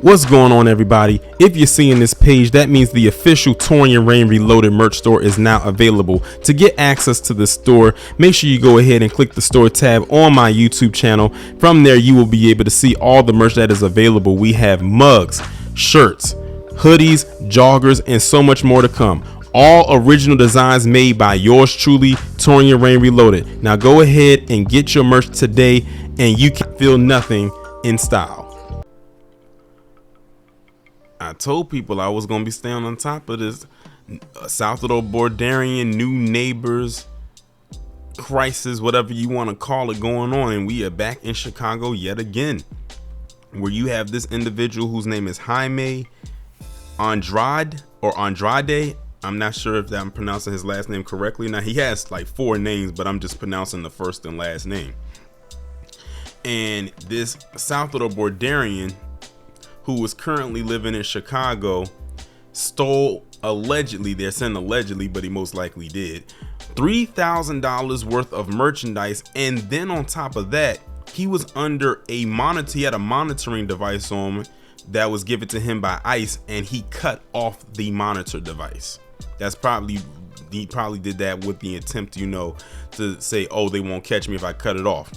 What's going on, everybody? If you're seeing this page, that means the official Torian Rain Reloaded merch store is now available. To get access to the store, make sure you go ahead and click the store tab on my YouTube channel. From there, you will be able to see all the merch that is available. We have mugs, shirts, hoodies, joggers, and so much more to come. All original designs made by yours truly, Torian Rain Reloaded. Now go ahead and get your merch today, and you can feel nothing in style. I told people I was going to be staying on top of this South of the Bordarian new neighbors crisis, whatever you want to call it, going on. And we are back in Chicago yet again, where you have this individual whose name is Jaime Andrade or Andrade. I'm not sure if I'm pronouncing his last name correctly. Now, he has like 4 names, but I'm just pronouncing the first and last name. And this South of the Bordarian, who was currently living in Chicago, stole, allegedly, they're saying allegedly, but he most likely did, $3,000 worth of merchandise. And then on top of that, he was under a monitor. He had a monitoring device on that was given to him by ICE, and he cut off the monitor device. That's probably, he probably did that with the attempt, to say, oh, they won't catch me if I cut it off.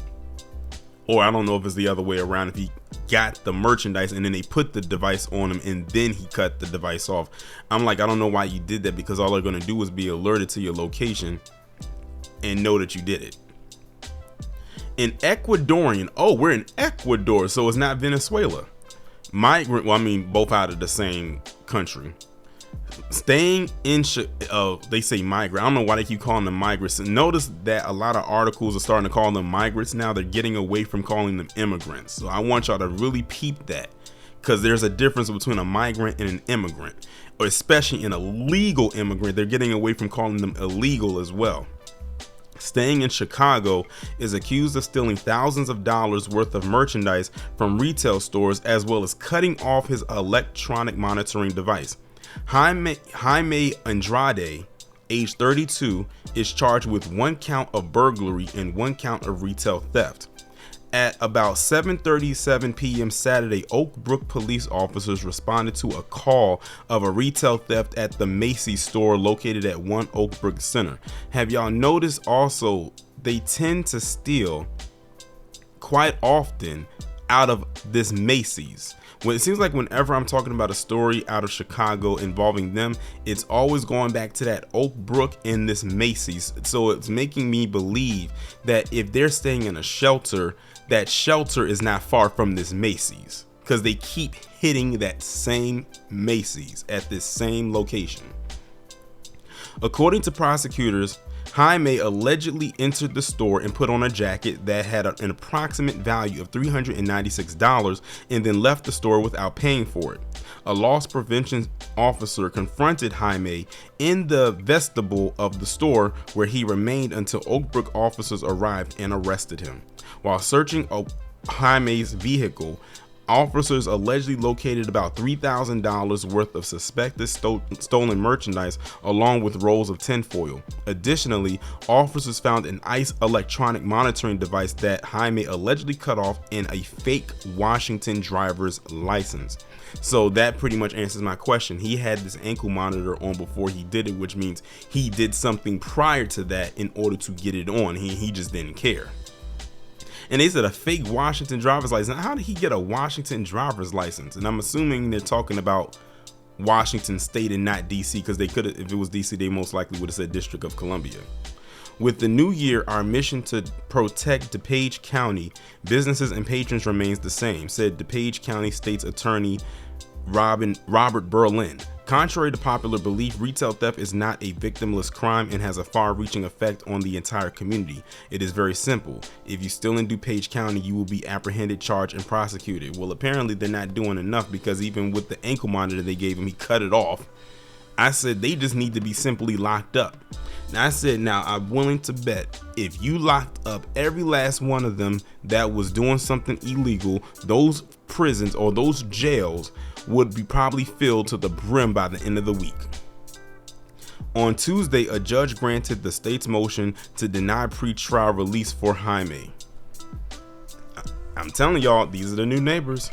Or I don't know if it's the other way around, if he got the merchandise and then they put the device on him and then he cut the device off. I'm like, I don't know why you did that, because all they're going to do is be alerted to your location and know that you did it. In Ecuadorian, oh, we're in Ecuador, so it's not Venezuela. Migrant, well, I mean, both out of the same country. Staying in, they say migrant. I don't know why they keep calling them migrants. Notice that a lot of articles are starting to call them migrants now. They're getting away from calling them immigrants. So I want y'all to really peep that, because there's a difference between a migrant and an immigrant, or especially an illegal immigrant. They're getting away from calling them illegal as well. Staying in Chicago is accused of stealing thousands of dollars worth of merchandise from retail stores, as well as cutting off his electronic monitoring device. Jaime Andrade, age 32, is charged with 1 count of burglary and 1 count of retail theft. At about 7:37 p.m. Saturday, Oak Brook police officers responded to a call of a retail theft at the Macy's store located at 1 Oak Brook Center. Have y'all noticed also they tend to steal quite often out of this Macy's? When it seems like whenever I'm talking about a story out of Chicago involving them, it's always going back to that Oak Brook and this Macy's. So it's making me believe that if they're staying in a shelter, that shelter is not far from this Macy's, because they keep hitting that same Macy's at this same location. According to prosecutors, Jaime allegedly entered the store and put on a jacket that had an approximate value of $396 and then left the store without paying for it. A loss prevention officer confronted Jaime in the vestibule of the store, where he remained until Oak Brook officers arrived and arrested him. While searching Jaime's vehicle, officers allegedly located about $3,000 worth of suspected stolen merchandise, along with rolls of tinfoil. Additionally, officers found an ICE electronic monitoring device that Jaime allegedly cut off and a fake Washington driver's license. So that pretty much answers my question. He had this ankle monitor on before he did it, which means he did something prior to that in order to get it on. He just didn't care. And they said a fake Washington driver's license. How did he get a Washington driver's license? And I'm assuming they're talking about Washington State and not DC, because they could have, if it was DC, they most likely would have said District of Columbia. With the new year, our mission to protect DuPage County businesses and patrons remains the same, said DuPage County State's Attorney Robert Berlin. Contrary to popular belief, retail theft is not a victimless crime and has a far-reaching effect on the entire community. It is very simple. If you steal in DuPage County, you will be apprehended, charged, and prosecuted. Well, apparently they're not doing enough, because even with the ankle monitor they gave him, he cut it off. I said they just need to be simply locked up. Now I said, now I'm willing to bet if you locked up every last one of them that was doing something illegal, those prisons or those jails would be probably filled to the brim by the end of the week. On Tuesday, a judge granted the state's motion to deny pre-trial release for Jaime. I'm telling y'all, these are the new neighbors.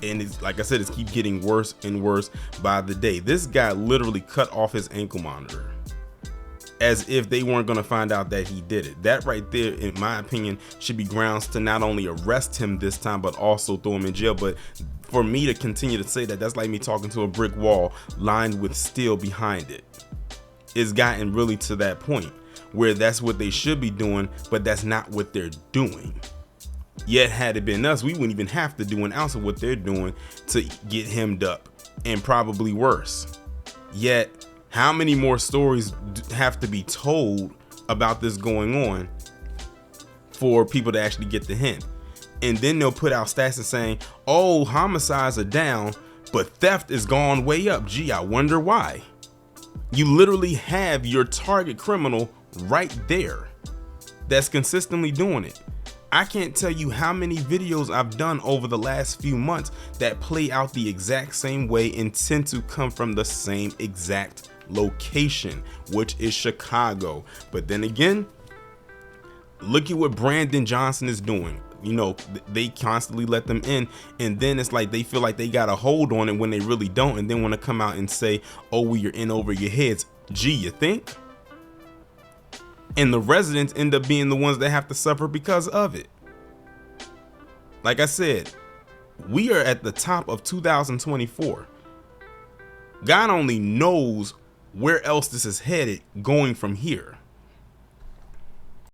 And it's like I said, it's keep getting worse and worse by the day. This guy literally cut off his ankle monitor as if they weren't going to find out that he did it. That right there, in my opinion, should be grounds to not only arrest him this time, but also throw him in jail. But for me to continue to say that, that's like me talking to a brick wall lined with steel behind it. It's gotten really to that point where that's what they should be doing, but that's not what they're doing. Yet had it been us, we wouldn't even have to do an ounce of what they're doing to get hemmed up, and probably worse. Yet how many more stories have to be told about this going on for people to actually get the hint? And then they'll put out stats and saying, oh, homicides are down, but theft is gone way up. Gee, I wonder why. You literally have your target criminal right there that's consistently doing it. I can't tell you how many videos I've done over the last few months that play out the exact same way and tend to come from the same exact location, which is Chicago. But then again, look at what Brandon Johnson is doing. You know, they constantly let them in, and then it's like they feel like they got a hold on it when they really don't, and then want to come out and say, oh, we are in over your heads. Gee, you think? And the residents end up being the ones that have to suffer because of it. Like I said, we are at the top of 2024. God only knows where else this is headed going from here.